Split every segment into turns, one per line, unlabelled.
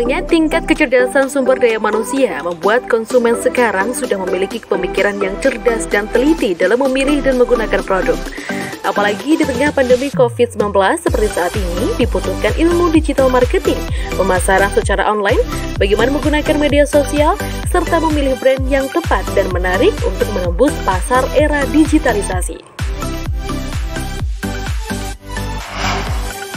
Berkembangnya tingkat kecerdasan sumber daya manusia membuat konsumen sekarang sudah memiliki pemikiran yang cerdas dan teliti dalam memilih dan menggunakan produk. Apalagi di tengah pandemi COVID-19 seperti saat ini, dibutuhkan ilmu digital marketing, pemasaran secara online, bagaimana menggunakan media sosial, serta memilih brand yang tepat dan menarik untuk menembus pasar era digitalisasi.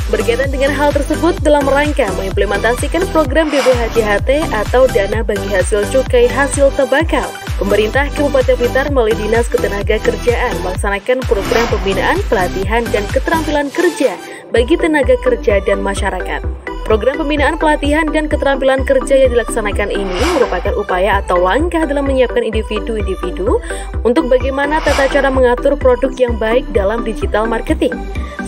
Berkaitan dengan hal tersebut, dalam rangka mengimplementasikan program DBHJHT atau Dana Bagi Hasil Cukai Hasil Tembakau, pemerintah Kabupaten Blitar melalui Dinas Ketenagakerjaan melaksanakan program pembinaan, pelatihan, dan keterampilan kerja bagi tenaga kerja dan masyarakat. Program pembinaan, pelatihan, dan keterampilan kerja yang dilaksanakan ini merupakan upaya atau langkah dalam menyiapkan individu-individu untuk bagaimana tata cara mengatur produk yang baik dalam digital marketing,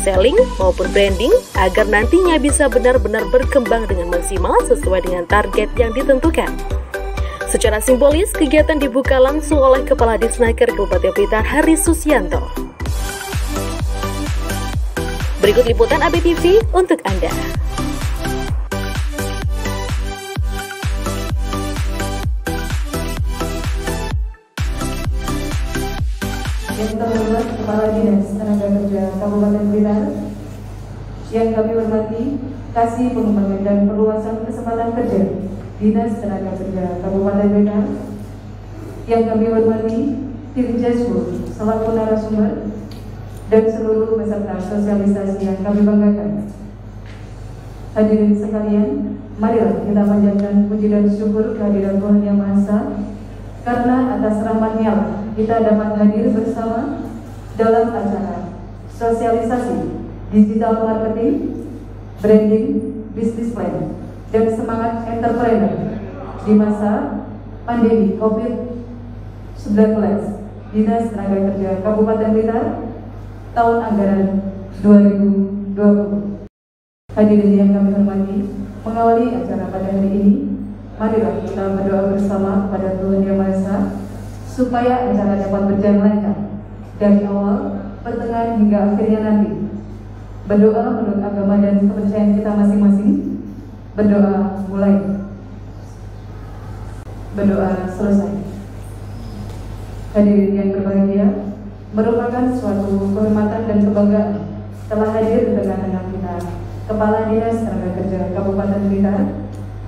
selling maupun branding agar nantinya bisa benar-benar berkembang dengan maksimal sesuai dengan target yang ditentukan. Secara simbolis, kegiatan dibuka langsung oleh Kepala Disnaker Kabupaten Blitar Haris Susianto. Berikut liputan ABTV untuk Anda.
Yang terhormat Kepala Dinas Tenaga Kerja Kabupaten Blitar, yang kami hormati Kasih Pengembangan dan Perluasan Kesempatan Kerja Dinas Tenaga Kerja Kabupaten Blitar, yang kami hormati tim Jasbur selaku narasumber dan seluruh peserta sosialisasi yang kami banggakan. Hadirin sekalian, marilah kita panjatkan puji dan syukur kehadiran Tuhan Yang Maha Esa, karena atas rahmat-Nya kita dapat hadir bersama dalam acara sosialisasi digital marketing, branding, business plan, dan semangat entrepreneur di masa pandemi COVID-19 Dinas Tenaga Kerja Kabupaten Blitar tahun anggaran 2020. Hadirin yang kami hormati, mengawali acara pada hari ini, marilah kita berdoa bersama kepada Tuhan Yang Maha Esa supaya acara dapat berjalan lancar dari awal, pertengahan hingga akhirnya nanti. Berdoa menurut agama dan kepercayaan kita masing-masing. Berdoa mulai. Berdoa selesai. Hadirin yang berbahagia, merupakan suatu kehormatan dan kebanggaan telah hadir di tengah-tengah kita Kepala Dinas Tenaga Kerja Kabupaten Blitar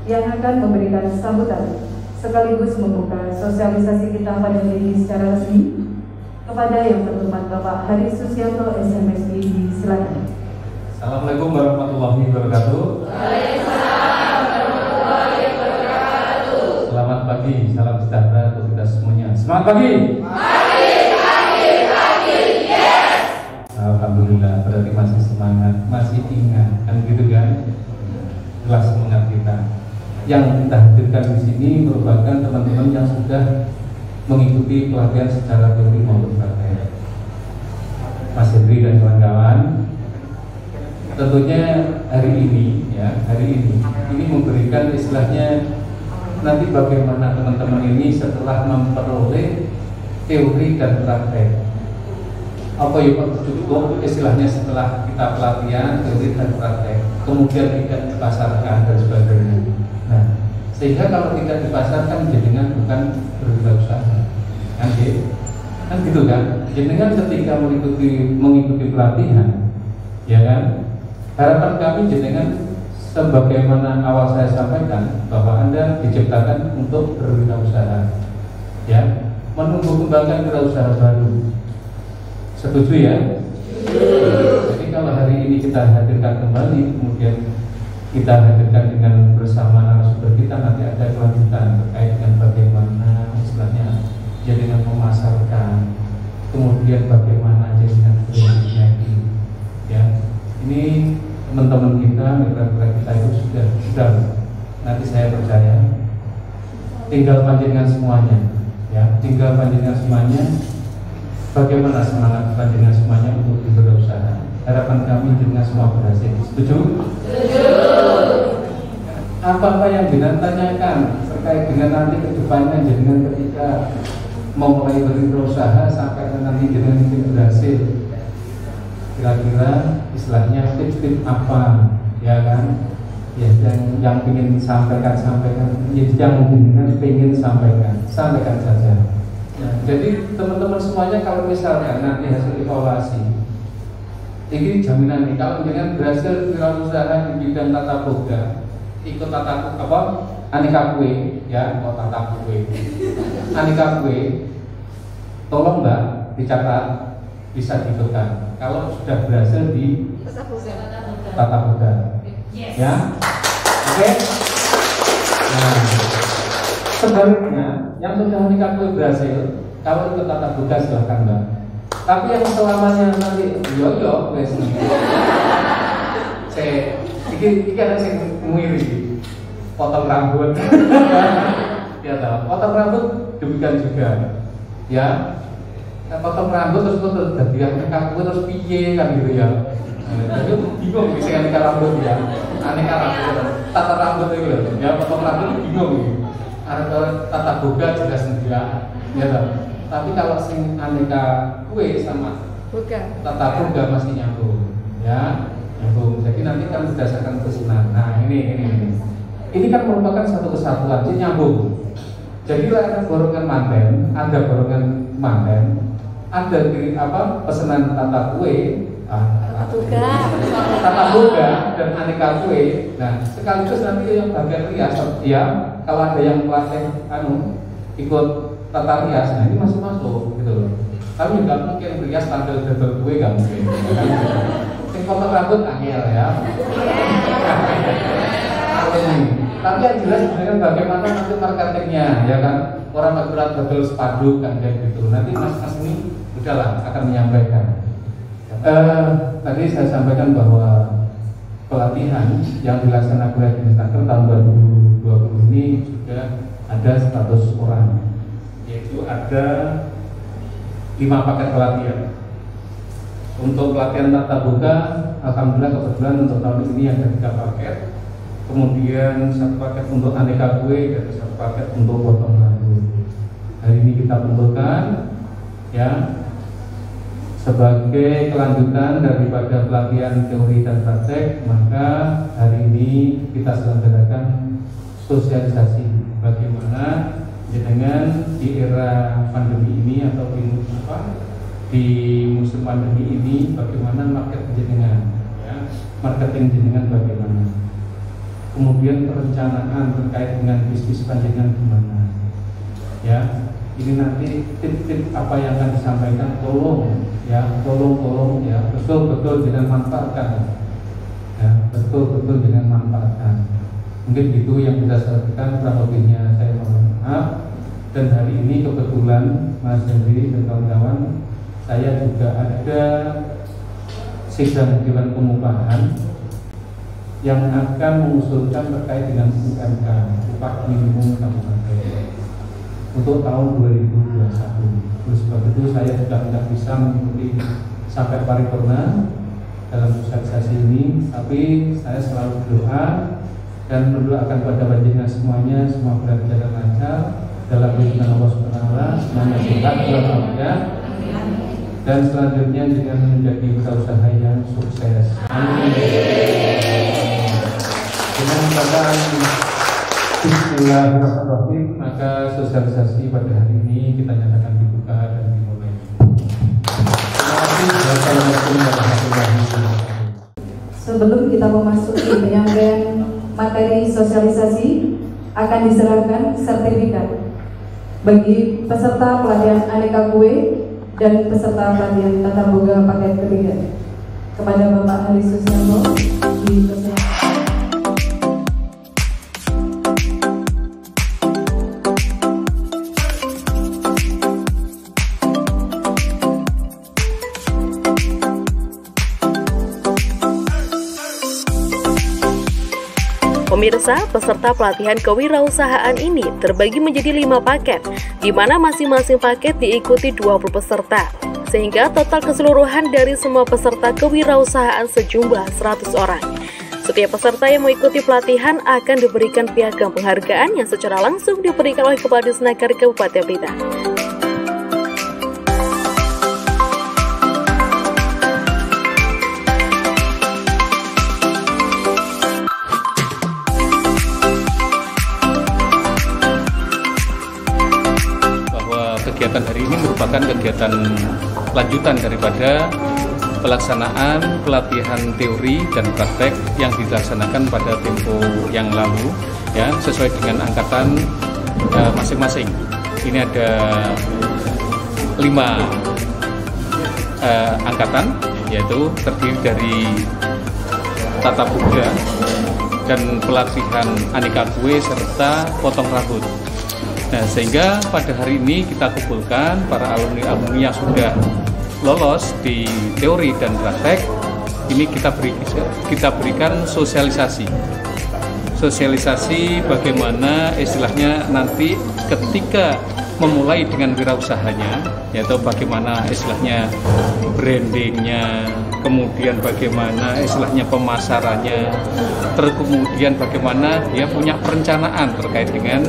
yang akan memberikan sambutan sekaligus membuka sosialisasi kita pada hari ini secara resmi. Kepada yang terhormat Bapak Haris Susianto SMSI, silakan.
Assalamualaikum warahmatullahi wabarakatuh.
Waalaikumsalam warahmatullahi wabarakatuh.
Selamat pagi, salam sejahtera untuk kita semuanya. Semangat pagi.
Pagi, yes.
Alhamdulillah, berarti masih semangat, masih ingat, kan gitu kan? Jelas semangat kita. Yang kita hadirkan di sini merupakan teman-teman yang sudah mengikuti pelatihan secara teori maupun praktek. Mas Hendri dan kawan-kawan, tentunya hari ini ini memberikan istilahnya nanti bagaimana teman-teman ini setelah memperoleh teori dan praktek. Apa ya Pak, cukup istilahnya setelah kita pelatihan teori dan praktek, kemudian tidak dipasarkan dan sebagainya. Nah, sehingga kalau tidak dipasarkan jenengan bukan berwirausaha, kan gitu kan? Jenengan ketika mengikuti pelatihan, ya kan? Harapan kami jenengan sebagaimana awal saya sampaikan bahwa Anda diciptakan untuk berwirausaha, ya, menumbuh kembangkan wirausaha baru. Setuju ya? Jadi kalau hari ini kita hadirkan kembali, kemudian kita hadirkan dengan bersama narasumber kita, nanti ada kelanjutan terkait dengan bagaimana istilahnya dengan memasarkan, kemudian bagaimana dengan brandingnya itu, ya. Ini teman-teman kita, mitra-mitra kita itu sudah nanti saya percaya tinggal panjenengan semuanya, ya, tinggal panjenengan semuanya. Bagaimana semangat panjenengan semuanya untuk berusaha? Harapan kami dengan semua berhasil. Setuju?
Setuju.
Apa-apa yang jenengan tanyakan terkait dengan nanti kedepannya jenengan ketika memulai berusaha sampai nanti jenengan ingin berhasil, kira-kira istilahnya tips-tips apa, ya kan? ya, yang ingin sampaikan, yang ingin sampaikan saja. Nah, jadi teman-teman semuanya kalau misalkan nanti hasil evaluasi ini jaminan nih, kalau dengan berhasil wirausaha di bidang tata boga, ikut aneka kue, ya, tata kue, aneka kue, tolong Mbak dicatat, bisa diikutkan. Kalau sudah berhasil di tata boga, ya, oke. Nah, sebaliknya yang sudah aneka kue berhasil, kalau ikut tata boga silahkan Mbak. Tapi yang selamanya nanti yo wes iki ada sing ngiri potong rambut ya tahu, potong rambut demikian juga ya, potong rambut terus jadi kaku terus piye kan gitu ya. Jadi bingung bisa aneka rambut ya, aneka rambut tata rambut itu ya, potong rambut bingung ada tata boga jelas enggak ya tahu. Tapi kalau sing aneka kue sama tata boga masih nyambung, ya, nyambung. Jadi nanti kan berdasarkan pesanan. Nah ini kan merupakan satu kesatuan, jadi nyambung. Jadi ada borongan manten, ada pesanan tata kue, tata boga dan aneka kue. Nah sekaligus nanti yang bagian rias, ya, kalau ada yang melatih ikut tata rias, nah ini masuk gitu loh. Tapi nggak mungkin rias tampil double kue, nggak mungkin. Sing potong rambut angel ya. Tapi yang jelas sebenarnya bagaimana nanti marketingnya, ya kan, orang akurat double spanduk kan kayak gitu. Nanti Mas ini udahlah akan menyampaikan. Tadi saya sampaikan bahwa pelatihan yang dilaksanakan di Disnaker tahun 2020 ini juga ada 100 orang. Yaitu ada 5 paket pelatihan. Untuk pelatihan tata boga, alhamdulillah kebetulan untuk tahun ini ada 3 paket. Kemudian 1 paket untuk aneka kue dan 1 paket untuk potong rambut. Hari ini kita kumpulkan, ya, sebagai kelanjutan daripada pelatihan teori dan praktek. Maka hari ini kita selenggarakan sosialisasi bagaimana dengan di era pandemi ini atau di musim pandemi ini bagaimana marketing jenengan bagaimana, kemudian perencanaan terkait dengan bisnis panjenengan gimana, ya. Ini nanti tip-tip apa yang akan disampaikan tolong ya betul-betul dengan manfaatkan, ya, betul-betul dengan manfaatkan. Mungkin itu yang bisa saya sampaikan, kurang lebihnya saya mohon maaf. Dan hari ini kebetulan Mas Hendri dan kawan-kawan, saya juga ada sidang Dewan Pengupahan yang akan mengusulkan terkait dengan UMK, upah minimum kabupaten, untuk tahun 2021. Terus sebab itu saya sudah tidak bisa mengikuti sampai paripurna dalam sosialisasi ini, tapi saya selalu berdoa dan mendoakan kepada panjenengan semuanya, semua berjalan lancar dalam lindungan Allah Subhanahu wa taala, semuanya sehat walafiat, dan selanjutnya dengan menjadi wirausaha yang sukses. Amin. Dengan bacaan Bismillahirrahmanirrahim, maka sosialisasi pada hari ini kita nyatakan dibuka dan dimulai. Terima kasih. Wassalamualaikum warahmatullahi wabarakatuh.
Sebelum kita memasuki penyampaian materi sosialisasi, akan diserahkan sertifikat bagi peserta pelatihan aneka kue dan peserta pelatihan tata boga paket ketiga kepada Bapak Hari Susyanto di
Pemirsa, peserta pelatihan kewirausahaan ini terbagi menjadi 5 paket, di mana masing-masing paket diikuti 20 peserta, sehingga total keseluruhan dari semua peserta kewirausahaan sejumlah 100 orang. Setiap peserta yang mengikuti pelatihan akan diberikan piagam penghargaan yang secara langsung diberikan oleh Kepala Disnaker Kabupaten Blitar.
kegiatan hari ini merupakan kegiatan lanjutan daripada pelaksanaan pelatihan teori dan praktek yang dilaksanakan pada tempo yang lalu, ya, sesuai dengan angkatan masing-masing. Ini ada 5 angkatan, yaitu terdiri dari tata boga dan pelatihan aneka kue serta potong rambut. Nah, sehingga pada hari ini kita kumpulkan para alumni-alumni yang sudah lolos di teori dan praktek. Ini kita berikan sosialisasi bagaimana istilahnya nanti ketika memulai dengan wirausahanya, yaitu bagaimana istilahnya brandingnya, kemudian bagaimana istilahnya pemasarannya, terus kemudian bagaimana dia punya perencanaan terkait dengan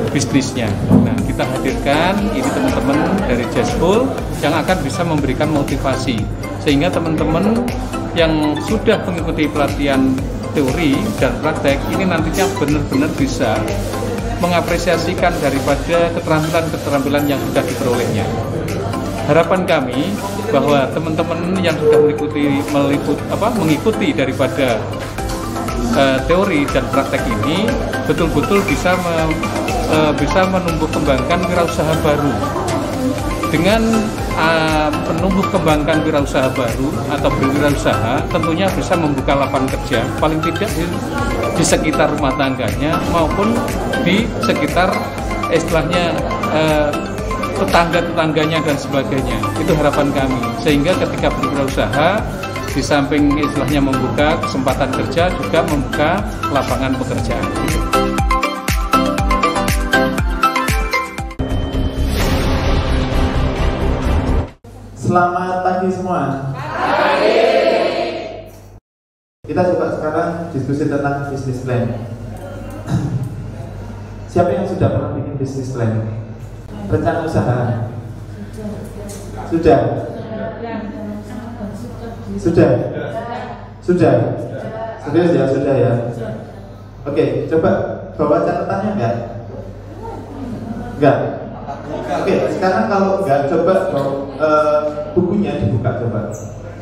bisnisnya. Nah, kita hadirkan ini teman-teman dari Jazzful yang akan bisa memberikan motivasi, sehingga teman-teman yang sudah mengikuti pelatihan teori dan praktek ini nantinya benar-benar bisa mengapresiasikan daripada keterampilan-keterampilan yang sudah diperolehnya. Harapan kami bahwa teman-teman yang sudah mengikuti daripada teori dan praktek ini betul-betul bisa menumbuh kembangkan wirausaha baru. Dengan menumbuh kembangkan wirausaha baru atau berwirausaha, tentunya bisa membuka lapangan kerja paling tidak di sekitar rumah tangganya maupun di sekitar istilahnya tetangga-tetangganya dan sebagainya. Itu harapan kami, sehingga ketika berwirausaha di samping istilahnya membuka kesempatan kerja, juga membuka lapangan pekerjaan.
Selamat pagi semua. Pagi. Kita coba sekarang diskusi tentang bisnis plan. Siapa yang sudah pernah bikin bisnis plan? Rencana usaha? Sudah? Sudah? Sudah? Sudah ya. Oke, coba bawa catatannya enggak? Enggak? Oke, sekarang kalau enggak, coba bukunya dibuka, coba.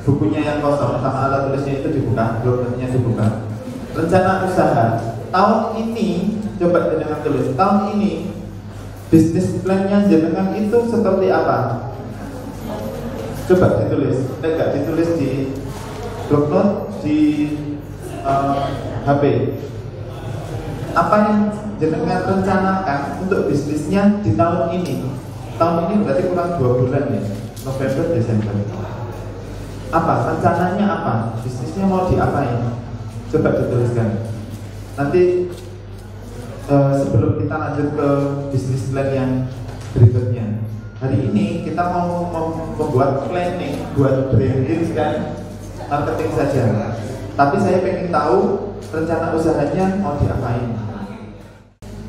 Bukunya yang kosong sama alat tulisnya itu dibuka, dokumennya dibuka. Rencana usaha tahun ini, coba jenengan tulis. Tahun ini bisnis plan-nya jenengan itu seperti apa? Coba ditulis. Enggak ditulis di bloknot, di HP. Apa yang jenengan rencanakan untuk bisnisnya di tahun ini? Tahun ini berarti kurang 2 bulan ya, November, Desember. Apa? Rencananya apa? Bisnisnya mau diapain? Coba dituliskan. Nanti sebelum kita lanjut ke bisnis plan yang berikutnya, hari ini kita mau membuat planning buat branding dan marketing saja. Tapi saya pengen tahu rencana usahanya mau diapain.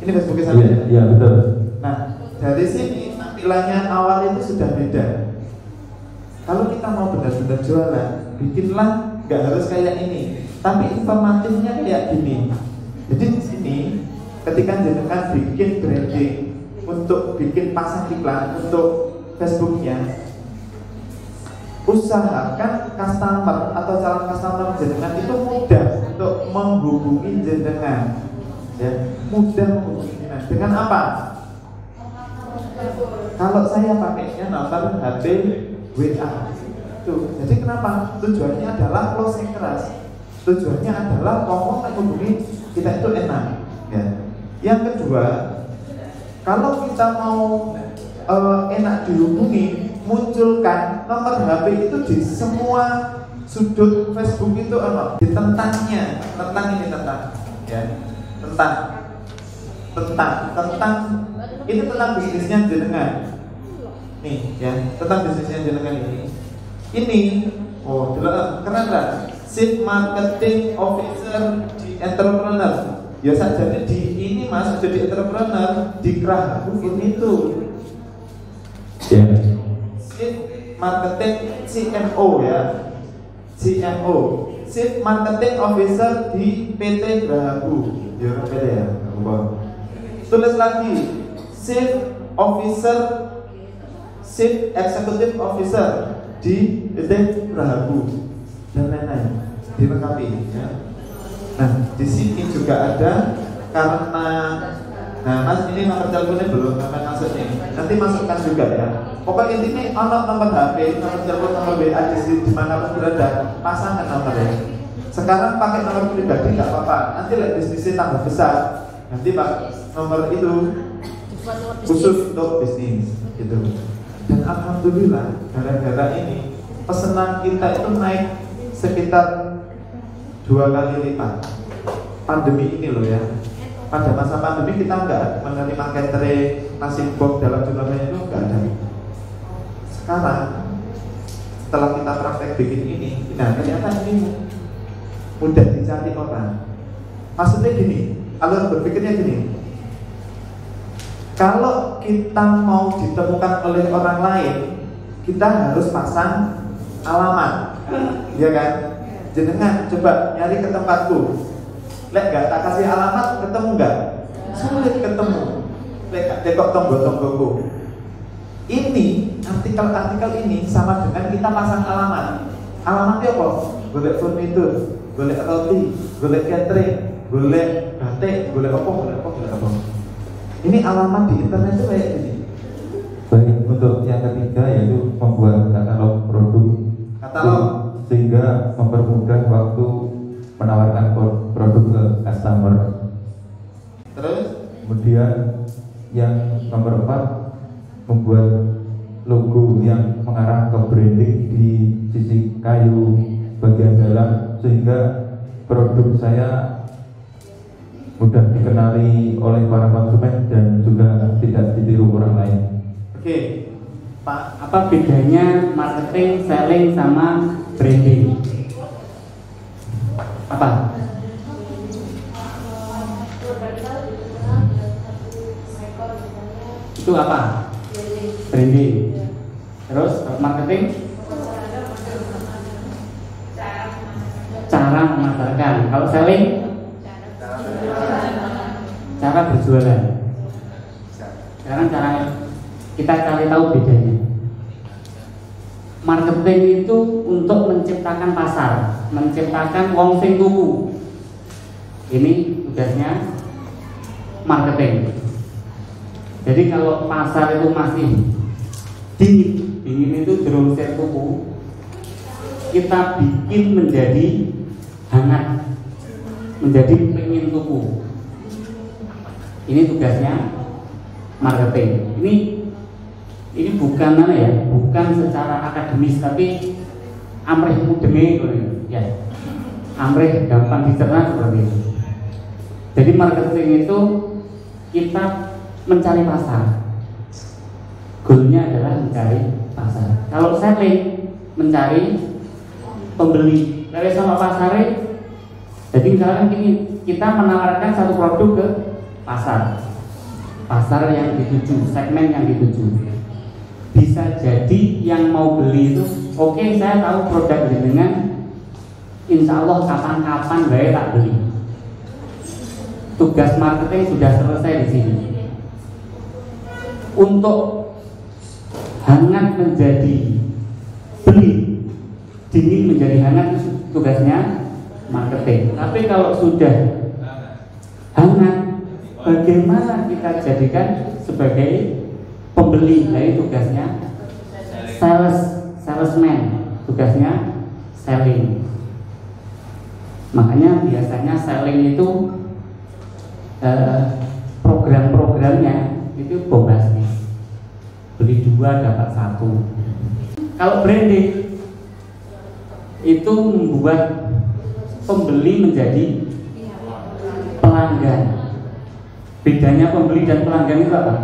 Ini Facebooknya sama ya? Iya, betul. Nah, dari sini tampilannya awal itu sudah beda. Kalau kita mau benar-benar jualan, bikinlah nggak harus kayak ini, tapi informatifnya kayak gini. Jadi di sini ketika jenengan bikin branding untuk bikin pasang iklan untuk Facebooknya, usahakan customer atau calon customer jenengan itu mudah untuk menghubungi jenengan, ya, mudah menghubungi jenengan. Dengan apa? Kalau saya pakainya nomor HP WA. Tuh, jadi kenapa? Tujuannya adalah closing keras. Tujuannya adalah ngomong menghubungi kita itu enak, ya. Yang kedua, kalau kita mau enak dihubungi, munculkan nomor HP itu di semua sudut Facebook itu ditentangnya, tentang ini tentang, ya, tentang ini tentang bisnisnya jenengan. Nih, ya, tentang bisnisnya jenengan ini. Ini, oh, keren kan? Chief Marketing Officer di Entrepreneur. Ya saja di ini Mas, jadi entrepreneur di Kerah itu. Yeah. Chief Marketing CMO ya. CMO, Chief Marketing Officer di PT Grahabu. Ya, PT ya. Tulis lagi, Chief Officer Chief Executive Officer di PT Rahabu dan lain-lain dilengkapi ya. Nah di sini juga ada karena Mas ini nomor teleponnya belum sampai masuk nih. Nanti masukkan juga ya. Pokoknya intinya nomor HP, nomor telepon, nomor WA di mana pun berada, pasangkan nomornya. Sekarang pakai nomor pribadi nggak apa-apa. Nanti lihat bisnisnya tambah besar. Nanti pak nomor itu khusus untuk bisnis gitu. Dan alhamdulillah gara-gara ini pesanan kita itu naik sekitar 2 kali lipat. Pandemi ini loh ya. Pada masa pandemi kita nggak menerima catering nasi box dalam jumlah banyak itu nggak ada. Sekarang setelah kita praktek bikin ini, nah ternyata ini mudah dicari orang. Maksudnya gini, alur berpikirnya gini. Kalau kita mau ditemukan oleh orang lain, kita harus pasang alamat, ya kan? Jenengan coba nyari ke tempatku. Lek gak tak kasih alamat, ketemu gak? Sulit ketemu. Lek gak tekok tombol-tombolku. Ini artikel-artikel ini sama dengan kita pasang alamat. Alamatnya apa? Golek furnitur, golek roti, golek catering, golek batik, golek apa? Ini alamat di internet itu kayak gini.
Baik, untuk yang ketiga yaitu membuat katalog produk sehingga mempermudah waktu menawarkan produk ke customer.
Terus?
Kemudian yang nomor 4 membuat logo yang mengarah ke branding di sisi kayu bagian dalam sehingga produk saya mudah dikenali oleh para konsumen dan juga tidak ditiru orang lain.
Oke, Pak.
Apa bedanya marketing, selling sama branding? Apa? Itu apa? Branding. Terus marketing? Cara memasarkan. Kalau selling? Cara berjualan. Sekarang cara kita cari tahu bedanya. Marketing itu untuk menciptakan pasar, menciptakan wong sing tuku. Ini tugasnya marketing. Jadi kalau pasar itu masih dingin itu durung sing tuku, kita bikin menjadi hangat, menjadi pengen tuku. Ini tugasnya marketing. Ini bukan mana ya, bukan secara akademis tapi amrih mudenge ya. Amrih gampang dicerna seperti itu. Jadi marketing itu kita mencari pasar. Goalnya adalah mencari pasar. Kalau selling mencari pembeli. Lewat sama pasarnya. Jadi misalkan ini kita menawarkan satu produk ke pasar. Pasar yang dituju, segmen yang dituju. Bisa jadi yang mau beli itu, oke, saya tahu produk dengan, insya Allah kapan-kapan saya tak beli. Tugas marketing sudah selesai di sini. Untuk hangat menjadi beli, dingin menjadi hangat itu tugasnya marketing. Tapi kalau sudah hangat, bagaimana kita jadikan sebagai pembeli? Dari tugasnya salesman, tugasnya selling. Makanya biasanya selling itu program-programnya itu bombastis, beli 2 dapat 1. Kalau branding itu membuat pembeli menjadi pelanggan. Bedanya pembeli dan pelanggan itu apa?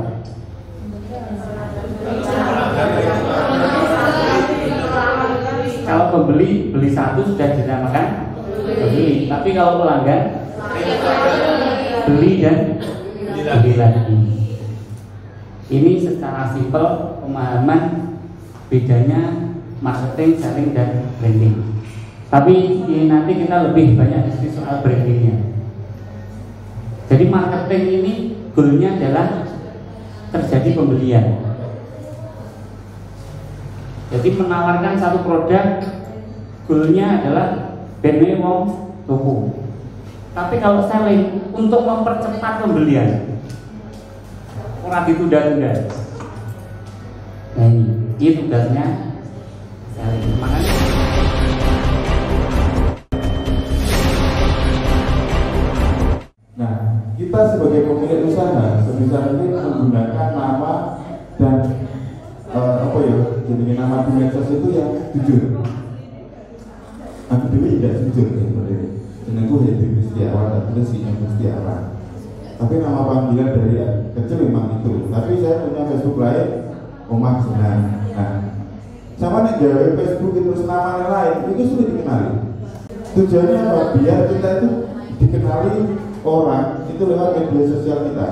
Kalau pembeli beli 1 sudah dinamakan pembeli, tapi kalau pelanggan beli dan beli lagi. Ini secara simpel pemahaman bedanya marketing, selling dan branding. Tapi ini nanti kita lebih banyak diskusi soal brandingnya. Jadi marketing ini goalnya adalah terjadi pembelian. Jadi menawarkan satu produk, goalnya adalah ben wong tuku. Tapi kalau selling untuk mempercepat pembelian, ora ditunda-tunda. Nah ini tugasnya selling. Makanya
nah, kita sebagai pemilik usaha sebisa mungkin menggunakan nama dan jadi nama di medsos itu yang jujur. Aku dulu tidak jujur sebenarnya. Dan aku Hedi Gustiawan dan terus Gustiawan. Tapi nama panggilan dari kecil memang itu. Tapi saya punya Facebook lain, Omah Jenan. Nah, sama nih gawe Facebook terus nama lain itu sudah dikenali. Tujuannya apa? Biar kita itu dikenali orang itu lewat media sosial kita,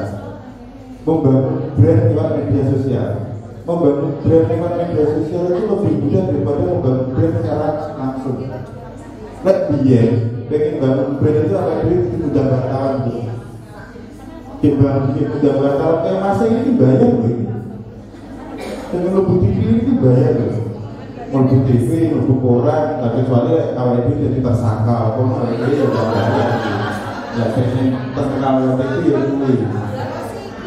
membangun brand lewat media sosial. Membangun brand lewat media sosial itu lebih mudah daripada membangun brand secara langsung. Lek biyen pengen bangun brand itu apa duit itu udah wartawan tuh. Bikin udah wartawan kayak masa ini bayar loh ini. Dengan lebih TV ini bayar loh. Lebih TV, lebih koran, tapi kecuali kalau itu jadi tersangka, kalau itu ya bayar. Ya pengen terkenal itu ya gue,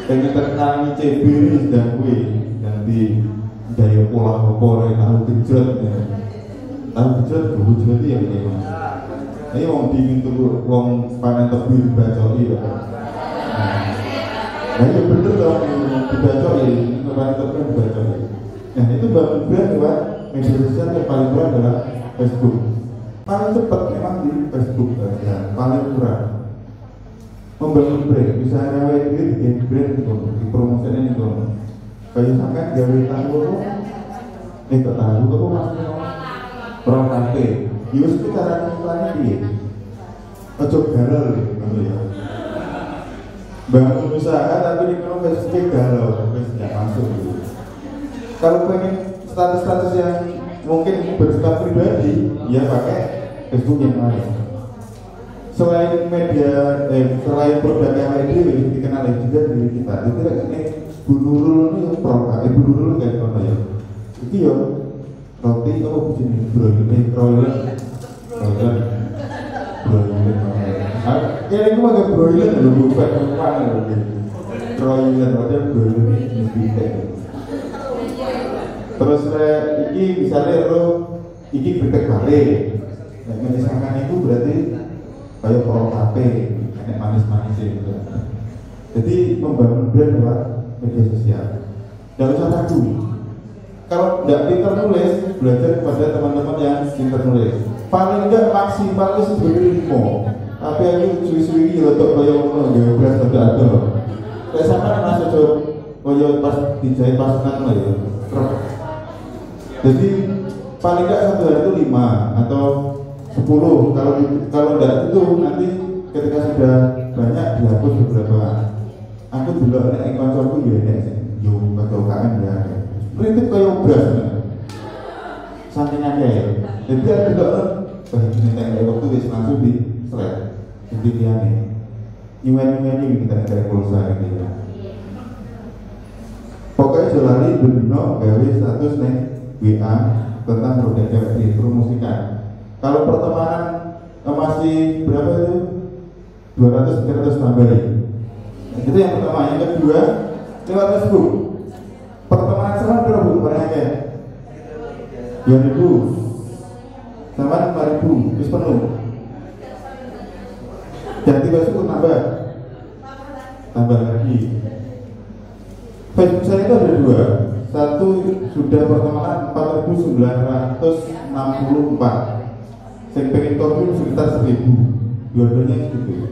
pengen terkenal ICB dan gue, dan di daya pola popor tahu gejot ya, tahu gejot itu ya ini. Ini wong dingin tuh, wong panen tebu dibacoi ya. Nah itu bener dong dibacoi, panen tebu dibacoi. Nah itu bangun brand lewat media sosial yang paling murah adalah Facebook. Paling cepat memang di Facebook ya, paling murah. Membangun brand, misalnya duit bikin brand itu, dipromosikan itu. Kayak sampai gawe tahu itu tahu itu masih prokate. Yus itu cara iklannya dia. Ojo galau gitu ya. Bangun usaha tapi di kalau Facebook galau, tidak masuk. Gitu. Kalau pengen status-status yang mungkin bersifat pribadi, ya pakai Facebook yang lain. Selain media, selain produk yang lain itu dikenali juga diri kita. Itu ini Bu Nurul ini provokatif, Bu Nurul kayak apa ya? Itu ya roti apa begini, broiler. Kayak itu pakai broiler ya, lu buat kemana lagi? Broiler, ada broiler ini beda. Terus ini misalnya lo, ini bertek balik. Nah, misalkan itu berarti kayak kalau kafe, kayak manis-manis gitu. Jadi membangun brand lewat media sosial. Jangan usah ragu. Kalau tidak pintar nulis, belajar kepada teman-teman yang pintar nulis. Paling enggak maksimal itu sebenarnya 5. Tapi aku suwi-suwi untuk kayak ngomong beras ada. Kayak sama masuk ke kayak pas dijahit pasukan lah ya. Jadi paling enggak satu hari itu 5 atau 10. Kalau enggak itu nanti ketika sudah banyak dihapus beberapa. Aku dulu ada yang konsolku ya yo kacau KM ya. Prinsip kayak beras sampingannya ya. Jadi ada juga ini tengah waktu bisa langsung di slide. Jadi dia nih ini kita kayak pulsa gitu ya. Pokoknya jalani berdino gawe status nih WA tentang produk yang dipromosikan. Kalau pertemanan masih berapa itu? 200-300 tambahin. Itu yang pertama. Yang kedua lewat Facebook. Pertemanan sama berapa barangnya? 2.000 sama 5.000 terus penuh. Jadi Facebook tambah lagi. Facebook saya itu ada 2. Satu sudah pertemanan 4.964. Saya pengen kopi sekitar 1.000. Dua-duanya segitu.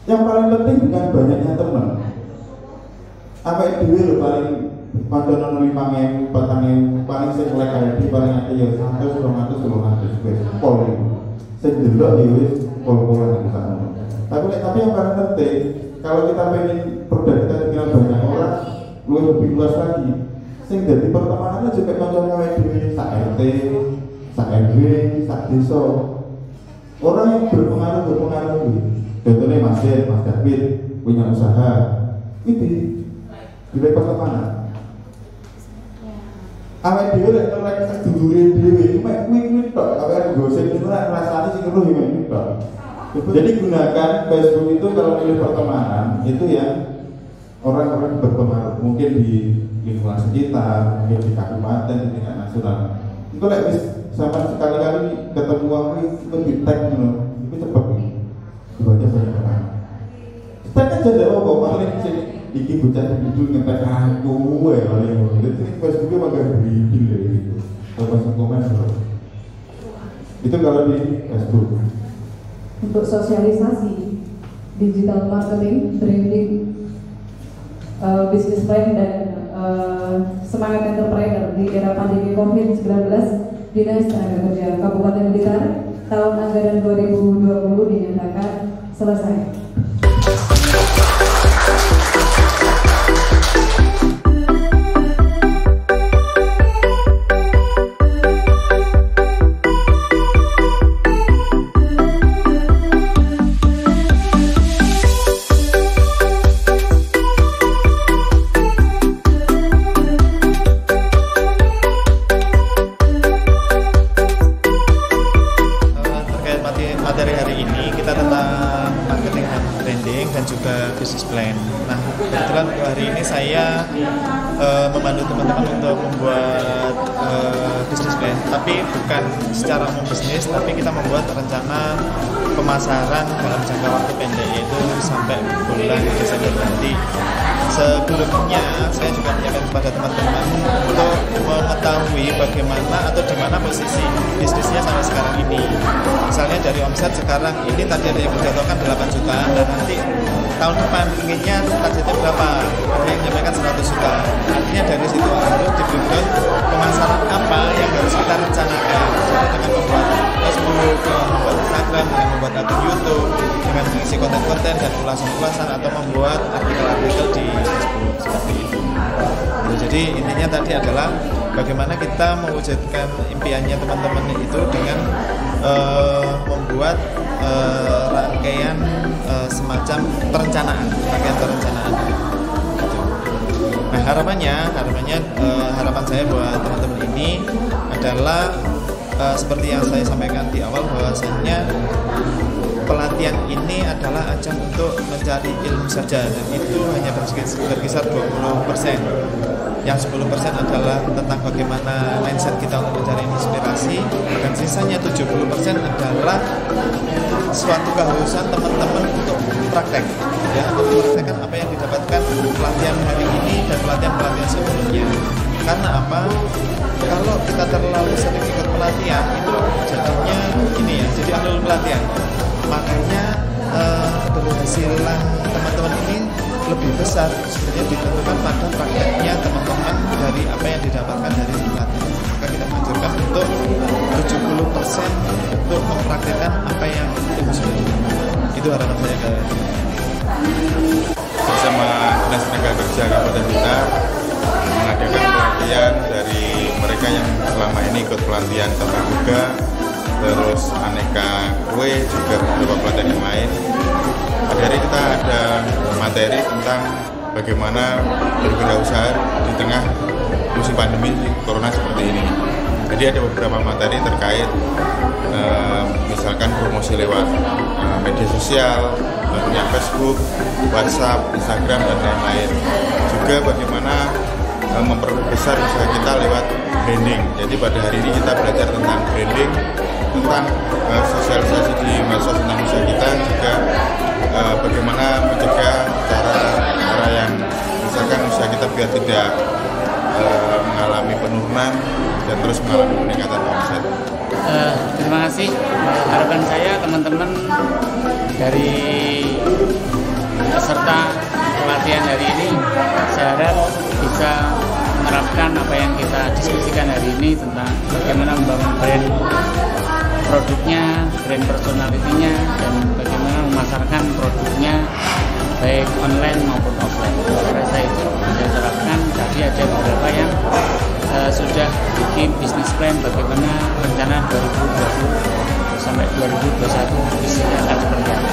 Yang paling penting bukan banyaknya teman. Apa itu lo paling pantonan 5.000, 4.000, paling saya mulai ID paling ada ya 100, 200, wes pol itu. Saya delok ya wes pol-polan di sana. Tapi yang paling penting kalau kita pengen produk kita dikenal banyak orang, lebih luas lagi. Sing jadi pertemanannya juga contohnya ID sak RT, sak RW, sak desa. Orang yang berpengaruh. Contohnya Mas David punya usaha, itu di pertemanan.
awake dhewe lek lek sedulure dhewe iku mek kuwi tok, awake gosip itu lek rasane sing ngeluh iki tok. Jadi gunakan Facebook itu kalau milih pertemanan itu yang orang-orang berpengaruh, mungkin di lingkungan sekitar, mungkin di kabupaten, di tingkat nasional. Itu lek wis sama sekali-kali ketemu aku itu di tag itu cepet nih. Dibaca banyak orang. Tag aja deh apa paling sing iki bocah itu ngetek aku wae paling ngono. Jadi Facebooknya malah berhidil gitu. Kalau komen itu kalau di Facebook.
Untuk sosialisasi digital marketing, branding, bisnis plan dan semangat entrepreneur di era pandemi COVID-19, Dinas Tenaga Kerja Kabupaten Blitar tahun anggaran 2020 dinyatakan selesai.
Materi hari ini kita tentang marketing dan branding dan juga business plan. Nah, kebetulan hari ini saya membantu teman-teman untuk membuat business plan, tapi bukan secara umum bisnis, tapi kita membuat rencana pemasaran dalam jangka waktu pendek, yaitu sampai bulan Desember nanti. Sebelumnya saya juga menyampaikan kepada teman-teman untuk mengetahui bagaimana atau di mana posisi bisnisnya sampai sekarang ini. Misalnya dari omset sekarang ini tadi ada yang menjatuhkan 8 juta dan nanti tahun depan inginnya targetnya berapa? Ada yang menyampaikan 100 juta. Artinya dari situ harus dibuat pemasaran apa yang harus kita rencanakan. Jadi dengan membuat Facebook, dengan membuat Instagram, dengan membuat akun YouTube, dengan mengisi konten-konten dan ulasan-ulasan atau membuat artikel-artikel di Facebook seperti itu. Jadi intinya tadi adalah bagaimana kita mewujudkan impiannya teman-teman itu dengan membuat rangkaian semacam perencanaan. Nah harapan saya buat teman-teman ini adalah seperti yang saya sampaikan di awal, bahwasanya pelatihan ini adalah ajang untuk mencari ilmu saja, dan itu hanya berkisar 20%. Yang 10% adalah tentang bagaimana mindset kita untuk mencari inspirasi, dan sisanya 70% adalah suatu keharusan teman-teman untuk praktek, ya, untuk mempraktekkan apa yang didapatkan pelatihan hari ini dan pelatihan-pelatihan sebelumnya. Karena apa? Kalau kita terlalu sering ikut pelatihan itu jadinya ini ya, jadi alur pelatihan. Makanya keberhasilan teman-teman ini lebih besar sebenarnya ditentukan pada prakteknya teman-teman dari apa yang didapatkan dari pelatihan. Maka kita menganjurkan untuk 70% untuk mempraktekkan apa yang ilmu sudah didapat. Itu harapan saya ke
bersama Dinas Tenaga Kerja Kabupaten Blitar mengadakan pelatihan dari mereka yang selama ini ikut pelatihan tata boga, terus aneka kue, juga beberapa pelatihan yang lain. Hari kita ada materi tentang bagaimana berwirausaha di tengah musim pandemi corona seperti ini. Jadi ada beberapa materi terkait misalkan promosi lewat media sosial, punya Facebook, WhatsApp, Instagram, dan lain-lain. Juga bagaimana memperbesar usaha kita lewat branding. Jadi pada hari ini kita belajar tentang branding, tentang sosialisasi di medsos tentang usaha kita, juga bagaimana mencegah cara yang misalkan usaha kita biar tidak mengalami penurunan dan terus mengalami peningkatan omset.
Terima kasih. Harapan saya teman-teman dari peserta pelatihan hari ini, saya harap bisa menerapkan apa yang kita diskusikan hari ini tentang bagaimana membangun brand produknya, brand personality-nya, dan bagaimana memasarkan produknya baik online maupun offline. Saya rasa itu bisa terapkan. Tadi ada beberapa yang sudah bikin bisnis plan bagaimana rencana 2020 sampai 2021 bisnisnya akan seperti apa.